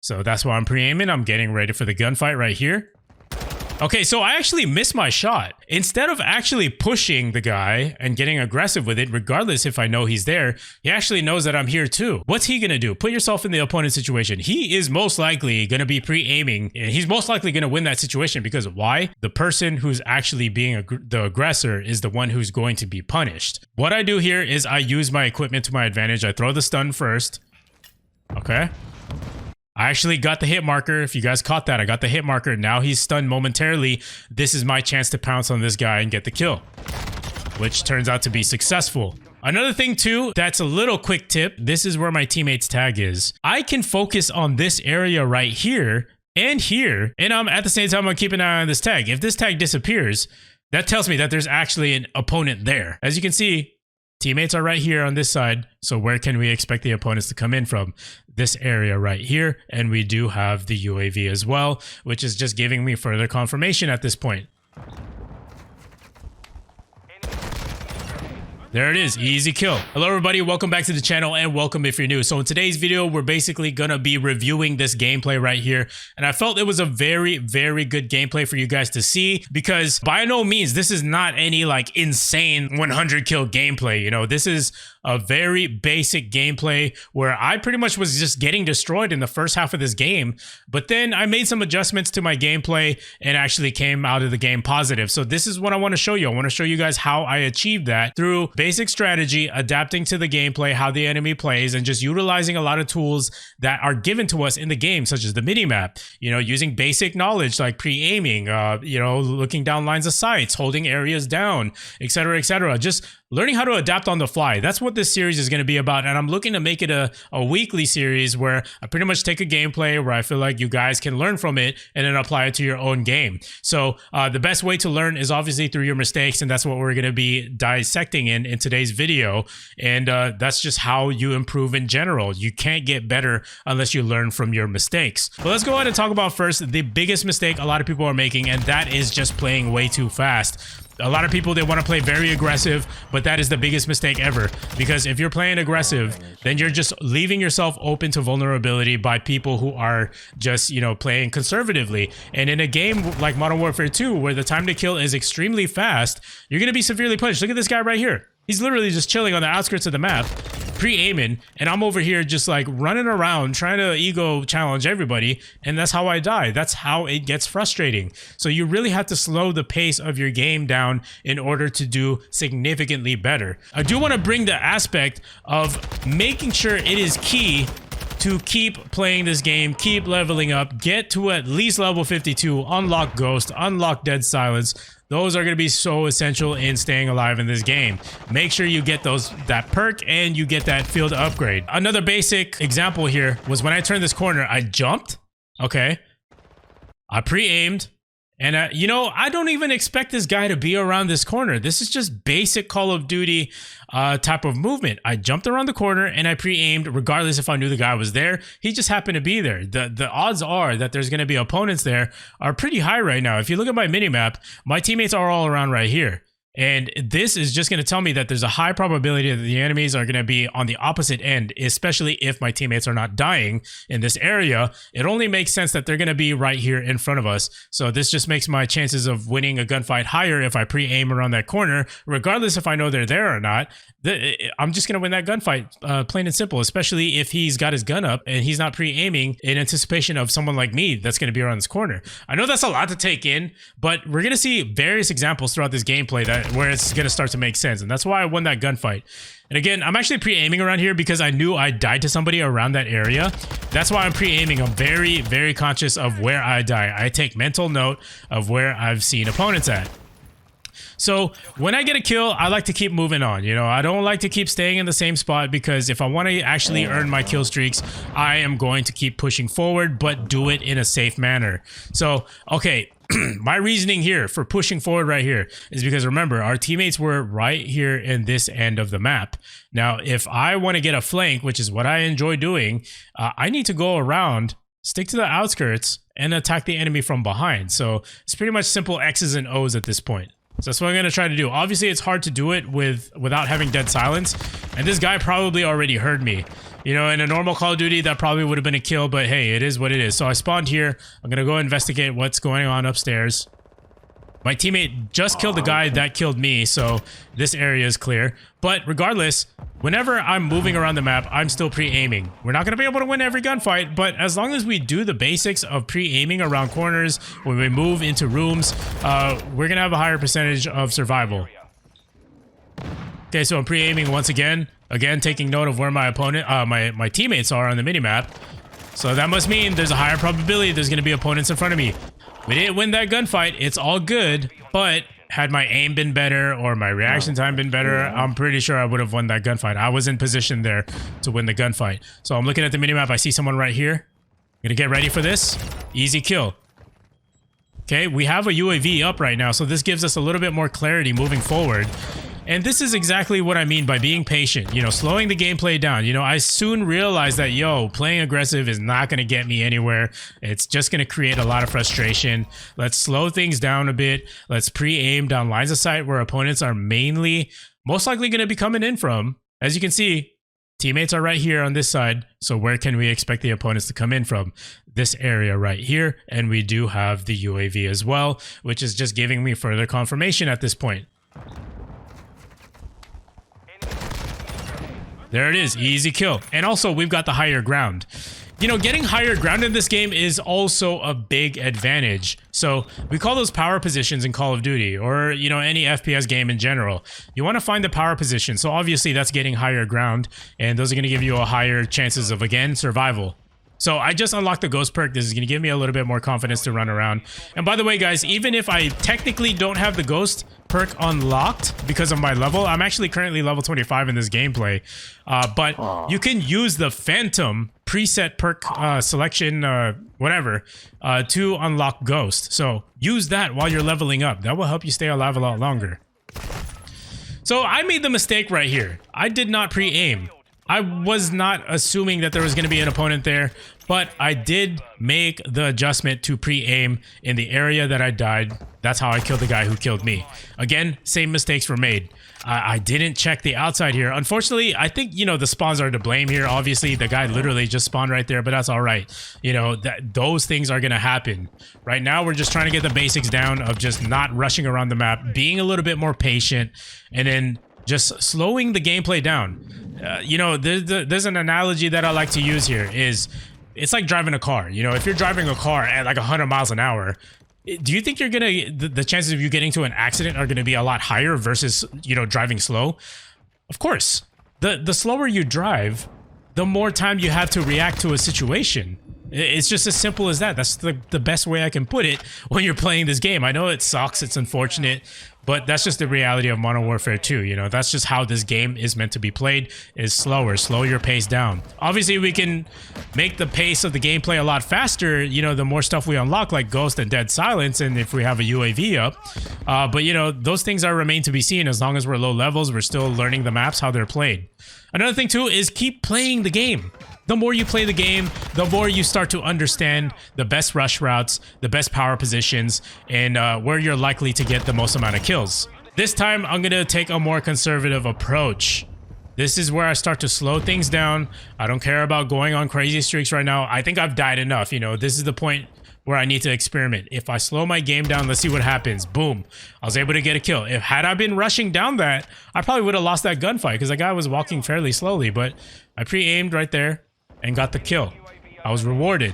So that's why I'm pre-aiming. I'm getting ready for the gunfight right here. Okay, so I actually missed my shot. Instead of actually pushing the guy and getting aggressive with it, regardless if I know he's there, he actually knows that I'm here too. What's he gonna do? Put yourself in the opponent's situation. He is most likely gonna be pre-aiming. He's most likely gonna win that situation because why? The person who's actually being the aggressor is the one who's going to be punished. What I do here is I use my equipment to my advantage. I throw the stun first. Okay. I actually got the hit marker. If you guys caught that, I got the hit marker. Now he's stunned momentarily. This is my chance to pounce on this guy and get the kill, which turns out to be successful. Another thing too, that's a little quick tip. This is where my teammate's tag is. I can focus on this area right here, and I'm at the same time, I'm keeping an eye on this tag. If this tag disappears, that tells me that there's actually an opponent there. As you can see, teammates are right here on this side. So where can we expect the opponents to come in from? This area right here. And we do have the UAV as well, which is just giving me further confirmation at this point. There it is, easy kill. Hello everybody, welcome back to the channel and welcome if you're new. So in today's video, we're basically gonna be reviewing this gameplay right here. And I felt it was a very, very good gameplay for you guys to see because by no means, this is not any like insane 100 kill gameplay. You know, this is a very basic gameplay where I pretty much was just getting destroyed in the first half of this game. But then I made some adjustments to my gameplay and actually came out of the game positive. So this is what I wanna show you. I wanna show you guys how I achieved that through basic strategy, adapting to the gameplay, how the enemy plays, and just utilizing a lot of tools that are given to us in the game, such as the mini-map, you know, using basic knowledge like pre-aiming, you know, looking down lines of sights, holding areas down, etc., etc. Just learning how to adapt on the fly. That's what this series is going to be about. And I'm looking to make it a weekly series where I pretty much take a gameplay where I feel like you guys can learn from it and then apply it to your own game. So the best way to learn is obviously through your mistakes. And that's what we're going to be dissecting in today's video. And that's just how you improve in general. You can't get better unless you learn from your mistakes. But let's go ahead and talk about first the biggest mistake a lot of people are making. And that is just playing way too fast. A lot of people, they want to play very aggressive, but that is the biggest mistake ever. Because if you're playing aggressive, then you're just leaving yourself open to vulnerability by people who are just, you know, playing conservatively. And in a game like Modern Warfare 2, where the time to kill is extremely fast, you're going to be severely punished. Look at this guy right here. He's literally just chilling on the outskirts of the map, pre-aiming, and I'm over here just like running around trying to ego challenge everybody, and that's how I die. That's how it gets frustrating. So you really have to slow the pace of your game down in order to do significantly better. I do want to bring the aspect of making sure it is key to keep playing this game, keep leveling up, get to at least level 52, unlock Ghost, unlock Dead Silence. Those are going to be so essential in staying alive in this game. Make sure you get that perk and you get that field upgrade. Another basic example here was when I turned this corner, I jumped. Okay. I pre-aimed. And, you know, I don't even expect this guy to be around this corner. This is just basic Call of Duty type of movement. I jumped around the corner and I pre-aimed regardless if I knew the guy was there. He just happened to be there. The odds are that there's going to be opponents there are pretty high right now. If you look at my minimap, my teammates are all around right here. And this is just going to tell me that there's a high probability that the enemies are going to be on the opposite end, especially if my teammates are not dying in this area. It only makes sense that they're going to be right here in front of us. So this just makes my chances of winning a gunfight higher if I pre-aim around that corner, regardless if I know they're there or not. I'm just going to win that gunfight, plain and simple, especially if he's got his gun up and he's not pre-aiming in anticipation of someone like me that's going to be around this corner. I know that's a lot to take in, but we're going to see various examples throughout this gameplay where it's going to start to make sense. And that's why I won that gunfight. And again, I'm actually pre-aiming around here because I knew I died to somebody around that area. That's why I'm pre-aiming. I'm very, very conscious of where I die. I take mental note of where I've seen opponents at. So when I get a kill, I like to keep moving on. You know, I don't like to keep staying in the same spot because if I want to actually earn my kill streaks, I am going to keep pushing forward, but do it in a safe manner. So, okay. My reasoning here for pushing forward right here is because remember, our teammates were right here in this end of the map. Now, if I want to get a flank, which is what I enjoy doing, I need to go around, stick to the outskirts, and attack the enemy from behind. So it's pretty much simple X's and O's at this point. So that's what I'm going to try to do. Obviously, it's hard to do it without having dead silence. And this guy probably already heard me. You know, in a normal Call of Duty, that probably would have been a kill, but hey, it is what it is. So I spawned here. I'm gonna go investigate what's going on upstairs. My teammate just killed the guy that killed me, so this area is clear. But regardless, whenever I'm moving around the map, I'm still pre-aiming. We're not going to be able to win every gunfight, but as long as we do the basics of pre-aiming around corners, when we move into rooms, we're going to have a higher percentage of survival. Okay, so I'm pre-aiming once again. Again, taking note of where my opponent, my teammates are on the minimap. So that must mean there's a higher probability there's going to be opponents in front of me. We didn't win that gunfight. It's all good, but had my aim been better or my reaction time been better, I'm pretty sure I would have won that gunfight. I was in position there to win the gunfight. So I'm looking at the minimap. I see someone right here. Gonna get ready for this. Easy kill. Okay, we have a UAV up right now, so this gives us a little bit more clarity moving forward. And this is exactly what I mean by being patient, you know, slowing the gameplay down. You know, I soon realized that, yo, playing aggressive is not going to get me anywhere. It's just going to create a lot of frustration. Let's slow things down a bit. Let's pre-aim down lines of sight where opponents are mainly, most likely going to be coming in from. As you can see, teammates are right here on this side. So where can we expect the opponents to come in from? This area right here. And we do have the UAV as well, which is just giving me further confirmation at this point. There it is, easy kill. And also, we've got the higher ground. You know, getting higher ground in this game is also a big advantage. So we call those power positions in Call of Duty, or, you know, any FPS game in general. You want to find the power position. So obviously that's getting higher ground, and those are going to give you a higher chances of, again, survival. So I just unlocked the ghost perk. This is going to give me a little bit more confidence to run around. And by the way, guys, even if I technically don't have the ghost perk unlocked because of my level, I'm actually currently level 25 in this gameplay. But you can use the Phantom preset perk selection, whatever, to unlock ghost. So use that while you're leveling up. That will help you stay alive a lot longer. So I made the mistake right here. I did not pre-aim. I was not assuming that there was going to be an opponent there, but I did make the adjustment to pre-aim in the area that I died. That's how I killed the guy who killed me. Again, same mistakes were made. I didn't check the outside here. Unfortunately, I think, you know, the spawns are to blame here. Obviously, the guy literally just spawned right there, but that's all right. You know, those things are going to happen. Right now, we're just trying to get the basics down of just not rushing around the map, being a little bit more patient, and then just slowing the gameplay down. You know, there's an analogy that I like to use here is it's like driving a car. You know, if you're driving a car at like 100 miles an hour, do you think you're gonna the chances of you getting to an accident are gonna be a lot higher versus, you know, driving slow? Of course. The slower you drive, the more time you have to react to a situation. It's just as simple as that. That's the best way I can put it when you're playing this game. I know it sucks, it's unfortunate, but that's just the reality of Modern Warfare 2, you know? That's just how this game is meant to be played, is slower. Slow your pace down. Obviously, we can make the pace of the gameplay a lot faster, you know, the more stuff we unlock, like Ghost and Dead Silence, and if we have a UAV up. But, you know, those things are remain to be seen. As long as we're low levels, we're still learning the maps, how they're played. Another thing, too, is keep playing the game. The more you play the game, the more you start to understand the best rush routes, the best power positions, and where you're likely to get the most amount of kills. This time, I'm going to take a more conservative approach. This is where I start to slow things down. I don't care about going on crazy streaks right now. I think I've died enough. You know, this is the point where I need to experiment. If I slow my game down, let's see what happens. Boom. I was able to get a kill. Had I been rushing down that, I probably would have lost that gunfight because the guy was walking fairly slowly, but I pre-aimed right there and got the kill. I was rewarded.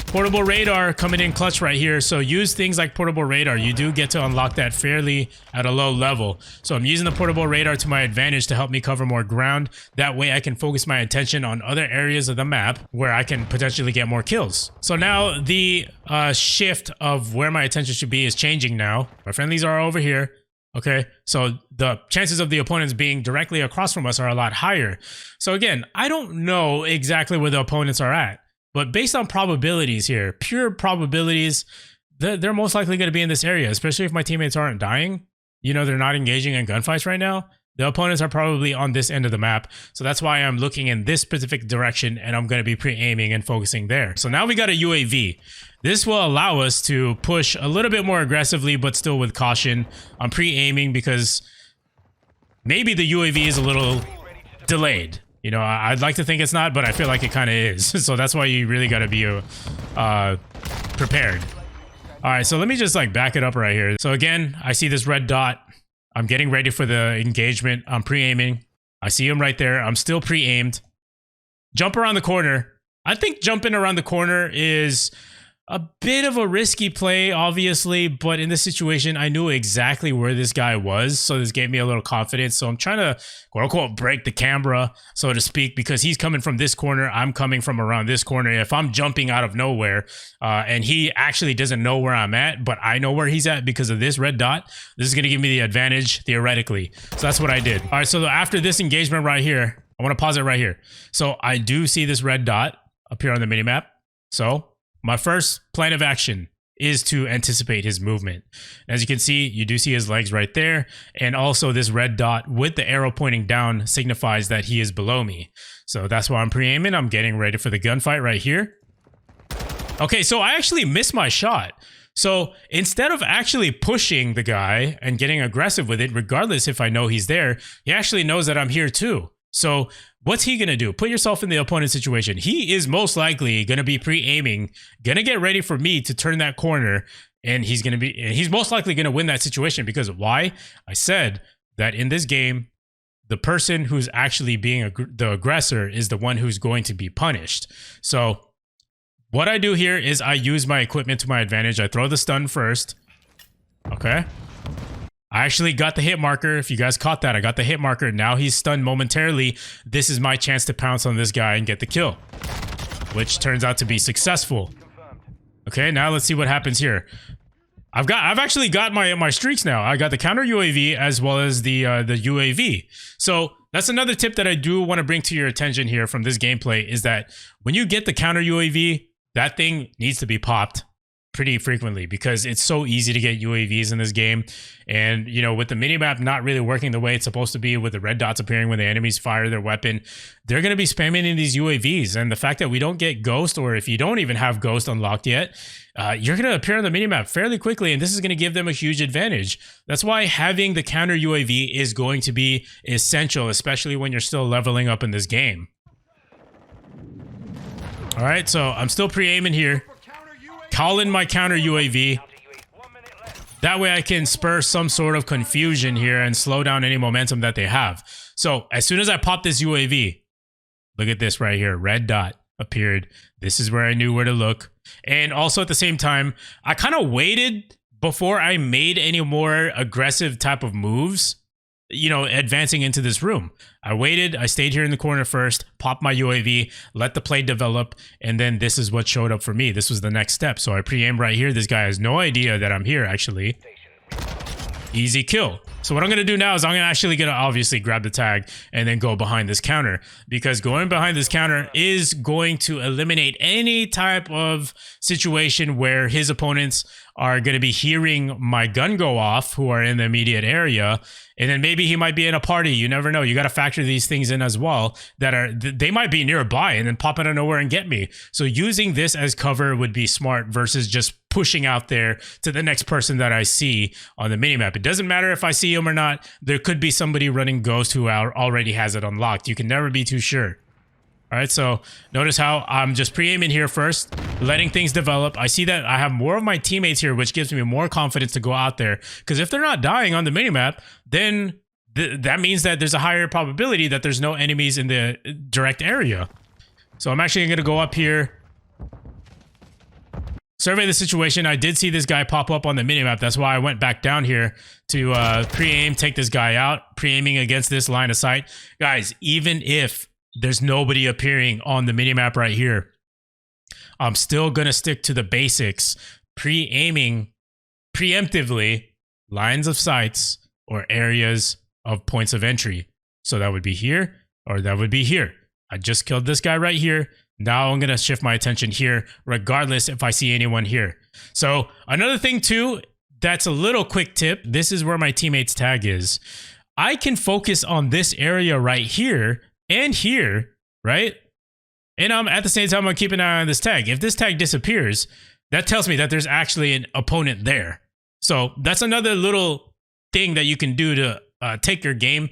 Portable radar coming in clutch right here. So use things like portable radar. You do get to unlock that fairly at a low level. So I'm using the portable radar to my advantage to help me cover more ground. That way I can focus my attention on other areas of the map where I can potentially get more kills. So now the shift of where my attention should be is changing now. My friendlies are over here. Okay, so the chances of the opponents being directly across from us are a lot higher. So again, I don't know exactly where the opponents are at, but based on probabilities here, pure probabilities, they're most likely going to be in this area, especially if my teammates aren't dying. You know, they're not engaging in gunfights right now. The opponents are probably on this end of the map. So that's why I'm looking in this specific direction and I'm going to be pre-aiming and focusing there. So now we got a UAV. This will allow us to push a little bit more aggressively, but still with caution. I'm pre-aiming because maybe the UAV is a little delayed. You know, I'd like to think it's not, but I feel like it kind of is. So that's why you really got to be prepared. All right, so let me just like back it up right here. So again, I see this red dot. I'm getting ready for the engagement. I'm pre-aiming. I see him right there. I'm still pre-aimed. Jump around the corner. I think jumping around the corner is a bit of a risky play, obviously, but in this situation, I knew exactly where this guy was, so this gave me a little confidence. So I'm trying to, quote-unquote, break the camera, so to speak, because he's coming from this corner, I'm coming from around this corner. If I'm jumping out of nowhere, and he actually doesn't know where I'm at, but I know where he's at because of this red dot, this is going to give me the advantage, theoretically. So that's what I did. All right, so after this engagement right here, I want to pause it right here. So I do see this red dot appear on the minimap. So my first plan of action is to anticipate his movement. As you can see, you do see his legs right there. And also this red dot with the arrow pointing down signifies that he is below me. So that's why I'm pre-aiming. I'm getting ready for the gunfight right here. Okay, so I actually missed my shot. So instead of actually pushing the guy and getting aggressive with it, regardless if I know he's there, he actually knows that I'm here too. So what's he going to do? Put yourself in the opponent's situation. He is most likely going to be pre-aiming, going to get ready for me to turn that corner, and he's most likely going to win that situation because why? I said that in this game, the person who's actually being the aggressor is the one who's going to be punished. So what I do here is I use my equipment to my advantage. I throw the stun first. Okay. I actually got the hit marker. If you guys caught that, I got the hit marker. Now he's stunned momentarily. This is my chance to pounce on this guy and get the kill, which turns out to be successful. Okay, now let's see what happens here. I've actually got my streaks now. I got the counter UAV as well as the UAV. So that's another tip that I do want to bring to your attention here from this gameplay is that when you get the counter UAV, that thing needs to be popped pretty frequently because it's so easy to get UAVs in this game. And, you know, with the minimap not really working the way it's supposed to be, with the red dots appearing when the enemies fire their weapon, they're going to be spamming in these UAVs. And the fact that we don't get Ghost, or if you don't even have Ghost unlocked yet, you're going to appear on the minimap fairly quickly, and this is going to give them a huge advantage. That's why having the counter UAV is going to be essential, especially when you're still leveling up in this game. All right, so I'm still pre-aiming here. Call in my counter UAV. That way I can spur some sort of confusion here and slow down any momentum that they have. So as soon as I pop this UAV, look at this right here. Red dot appeared. This is where I knew where to look. And also at the same time, I kind of waited before I made any more aggressive type of moves, you know, advancing into this room. I waited, I stayed here in the corner first, popped my UAV, let the play develop, and then this is what showed up for me. This was the next step. So I pre-aim right here. This guy has no idea that I'm here, actually. Easy kill. So what I'm going to do now is I'm actually going to obviously grab the tag and then go behind this counter, because going behind this counter is going to eliminate any type of situation where his opponents are going to be hearing my gun go off, who are in the immediate area. And then maybe he might be in a party. You never know. You got to factor these things in as well, that they might be nearby and then pop out of nowhere and get me. So using this as cover would be smart versus just pushing out there to the next person that I see on the minimap. It doesn't matter if I see him or not. There could be somebody running Ghost who already has it unlocked. You can never be too sure. All right, so notice how I'm just pre-aiming here first, letting things develop. I see that I have more of my teammates here, which gives me more confidence to go out there. Because if they're not dying on the minimap, then that means that there's a higher probability that there's no enemies in the direct area. So I'm actually going to go up here, survey the situation. I did see this guy pop up on the minimap. That's why I went back down here to pre-aim, take this guy out, pre-aiming against this line of sight. Guys, even if there's nobody appearing on the minimap right here, I'm still going to stick to the basics, pre-aiming preemptively lines of sights or areas of points of entry. So that would be here, or that would be here. I just killed this guy right here. Now I'm going to shift my attention here, regardless if I see anyone here. So another thing too, that's a little quick tip. This is where my teammate's tag is. I can focus on this area right here and here, right? And I'm at the same time, I'm keeping an eye on this tag. If this tag disappears, that tells me that there's actually an opponent there. So that's another little thing that you can do to take your game,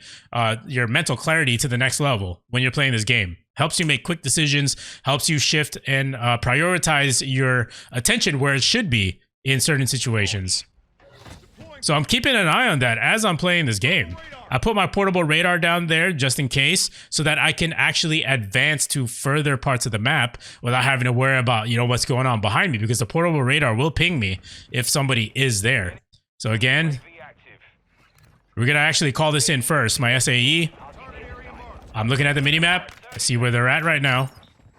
your mental clarity to the next level when you're playing this game. Helps you make quick decisions, helps you shift and prioritize your attention where it should be in certain situations. So I'm keeping an eye on that as I'm playing this game. I put my portable radar down there just in case so that I can actually advance to further parts of the map without having to worry about, what's going on behind me, because the portable radar will ping me if somebody is there. So again, we're going to actually call this in first, my SAE. I'm looking at the minimap. I see where they're at right now.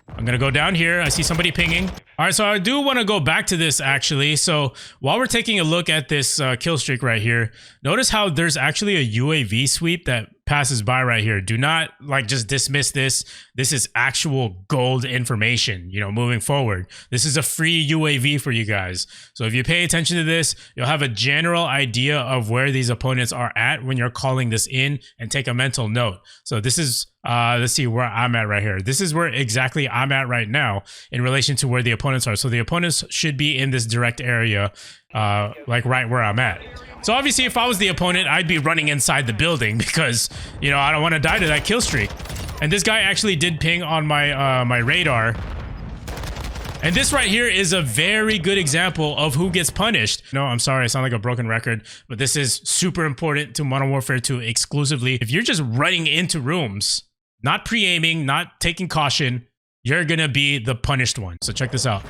I'm going to go down here. I see somebody pinging. All right, so I do want to go back to this actually. So while we're taking a look at this kill streak right here, notice how there's actually a UAV sweep that passes by right here. Do not just dismiss this. This is actual gold information, moving forward. This is a free UAV for you guys. So if you pay attention to this, you'll have a general idea of where these opponents are at when you're calling this in, and take a mental note. So this is, let's see where I'm at right here. This is where exactly I'm at right now in relation to where the opponents are. So the opponents should be in this direct area, like right where I'm at. So obviously if I was the opponent, I'd be running inside the building because, I don't want to die to that kill streak. And this guy actually did ping on my my radar. And this right here is a very good example of who gets punished. No, I'm sorry, I sound like a broken record, but this is super important to Modern Warfare 2 exclusively. If you're just running into rooms, not pre-aiming, not taking caution, you're gonna be the punished one. So check this out.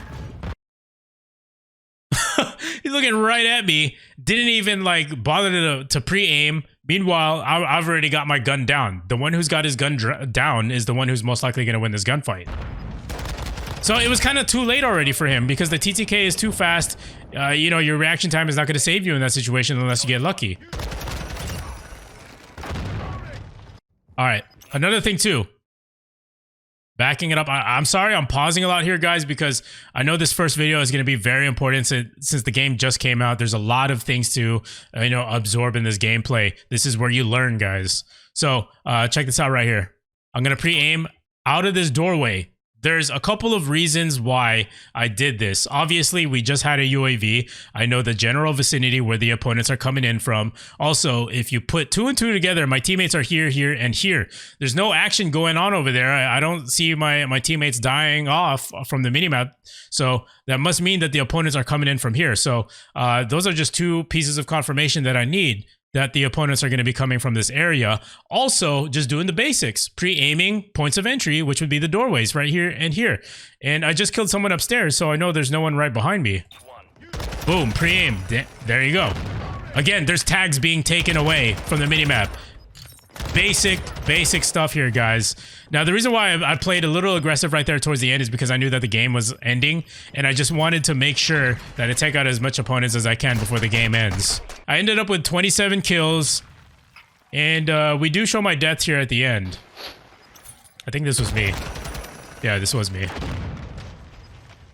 He's looking right at me. Didn't even bother to pre-aim. Meanwhile, I've already got my gun down. The one who's got his gun down is the one who's most likely going to win this gunfight. So it was kind of too late already for him because the TTK is too fast. Your reaction time is not going to save you in that situation unless you get lucky. All right. Another thing too. Backing it up. I'm sorry, I'm pausing a lot here, guys, because I know this first video is going to be very important since the game just came out. There's a lot of things to, absorb in this gameplay. This is where you learn, guys. So check this out right here. I'm going to pre-aim out of this doorway. There's a couple of reasons why I did this. Obviously, we just had a UAV. I know the general vicinity where the opponents are coming in from. Also, if you put 2 and 2 together, my teammates are here, here, and here. There's no action going on over there. I don't see my teammates dying off from the minimap. So that must mean that the opponents are coming in from here. So those are just 2 pieces of confirmation that I need, that the opponents are going to be coming from this area. Also, just doing the basics, pre-aiming points of entry, which would be the doorways right here and here. And I just killed someone upstairs, so I know there's no one right behind me. Boom, pre-aim. There you go. Again, there's tags being taken away from the minimap. Basic stuff here, guys. Now, the reason why I played a little aggressive right there towards the end is because I knew that the game was ending, and I just wanted to make sure that I take out as much opponents as I can before the game ends. I ended up with 27 kills, and we do show my deaths here at the end. I think this was me. Yeah, this was me.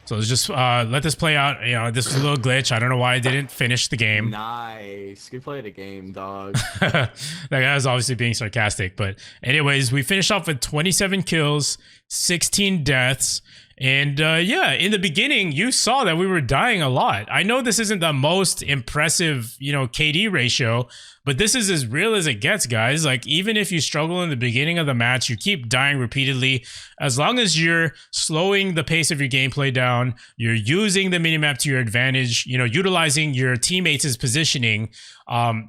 So let's just let this play out. This was a little glitch. I don't know why I didn't finish the game. Nice. Good play the game, dog. That guy was obviously being sarcastic. But anyways, we finished off with 27 kills, 16 deaths. And yeah, in the beginning, you saw that we were dying a lot. I know this isn't the most impressive, KD ratio, but this is as real as it gets, guys. Even if you struggle in the beginning of the match, you keep dying repeatedly. As long as you're slowing the pace of your gameplay down, you're using the minimap to your advantage, utilizing your teammates' positioning,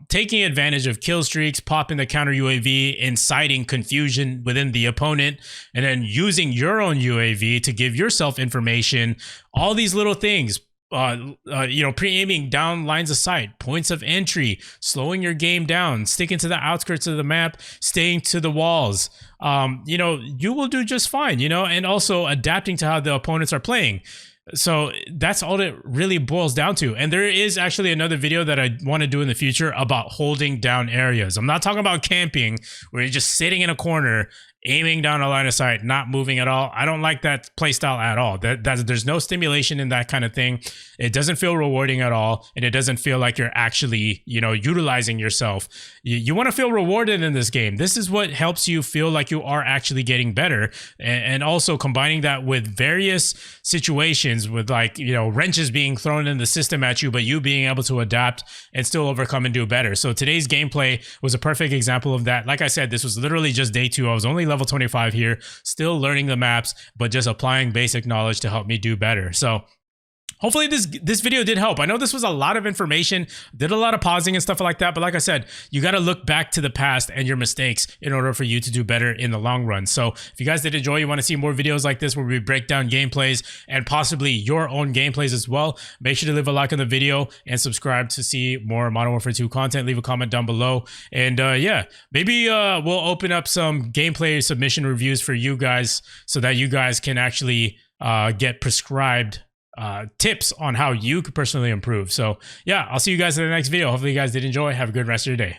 taking advantage of kill streaks, popping the counter UAV, inciting confusion within the opponent, and then using your own UAV to give yourself information, all these little things. Pre-aiming down lines of sight, points of entry, slowing your game down, sticking to the outskirts of the map, staying to the walls. You will do just fine, and also adapting to how the opponents are playing. So that's all it really boils down to. And there is actually another video that I want to do in the future about holding down areas. I'm not talking about camping where you're just sitting in a corner aiming down a line of sight, not moving at all. I don't like that play style at all. There's no stimulation in that kind of thing. It doesn't feel rewarding at all, and it doesn't feel like you're actually, utilizing yourself. You want to feel rewarded in this game. This is what helps you feel like you are actually getting better, and also combining that with various situations with wrenches being thrown in the system at you, but you being able to adapt and still overcome and do better. So today's gameplay was a perfect example of that. Like I said, this was literally just day 2. I was only level 25 here, still learning the maps, but just applying basic knowledge to help me do better. So hopefully this video did help. I know this was a lot of information, did a lot of pausing and stuff like that, but like I said, you got to look back to the past and your mistakes in order for you to do better in the long run. So if you guys did enjoy, you want to see more videos like this where we break down gameplays and possibly your own gameplays as well, make sure to leave a like on the video and subscribe to see more Modern Warfare 2 content. Leave a comment down below, and yeah, maybe we'll open up some gameplay submission reviews for you guys so that you guys can actually get prescribed tips on how you could personally improve. So yeah, I'll see you guys in the next video. Hopefully you guys did enjoy. Have a good rest of your day.